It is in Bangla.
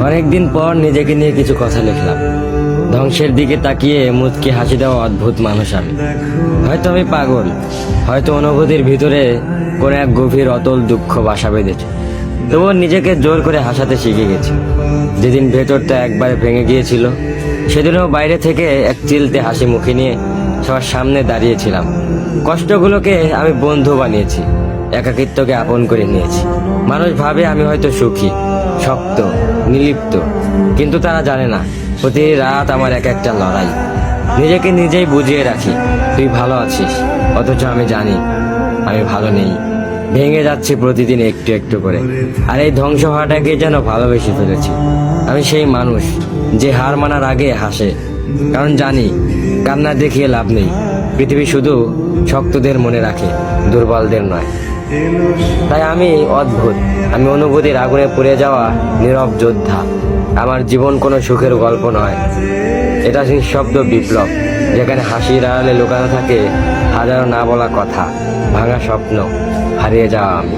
অনেকদিন পর নিজেকে নিয়ে কিছু কথা লিখলাম। ধ্বংসের দিকে তাকিয়ে মুচকি হাসি দেওয়া অদ্ভুত মানুষ আমি। হয়তো আমি পাগল, হয়তো অনুভূতির ভিতরে কোনো এক গভীর অতল দুঃখ বাসা বেঁধেছে। তবুও নিজেকে জোর করে হাসাতে শিখে গেছি। যেদিন ভেতরটা একবারে ভেঙে গিয়েছিল, সেদিনও বাইরে থেকে এক চিলতে হাসি মুখে নিয়ে সবার সামনে দাঁড়িয়েছিলাম। কষ্টগুলোকে আমি বন্ধু বানিয়েছি, একাকিত্বকে আপন করে নিয়েছি। মানুষ ভাবে আমি হয়তো সুখী, শক্ত, নির্লিপ্ত, কিন্তু তারা জানে না প্রতি রাত আমার এক একটা লড়াই। নিজেকে নিজেই বুঝিয়ে রাখি তুই ভালো আছিস, অথচ আমি জানি আমি ভালো নেই। ভেঙে যাচ্ছে প্রতিদিন একটু একটু করে, আর এই ধ্বংস হওয়াটাকে যেন ভালোবেসে ফেলেছি। আমি সেই মানুষ যে হার মানার আগে হাসে, কারণ জানি কান্না দেখিয়ে লাভ নেই। পৃথিবী শুধু শক্তদের মনে রাখে, দুর্বলদের নয়। তাই আমি অদ্ভুত, আমি অনুভূতির আগুনে পুড়ে যাওয়া নীরব যোদ্ধা। আমার জীবন কোনো সুখের গল্প নয়, এটা নিঃশব্দ বিপ্লব, যেখানে হাসির আড়ালে লুকানো থাকে হাজারো না বলা কথা, ভাঙা স্বপ্ন, হারিয়ে যাওয়া আমি।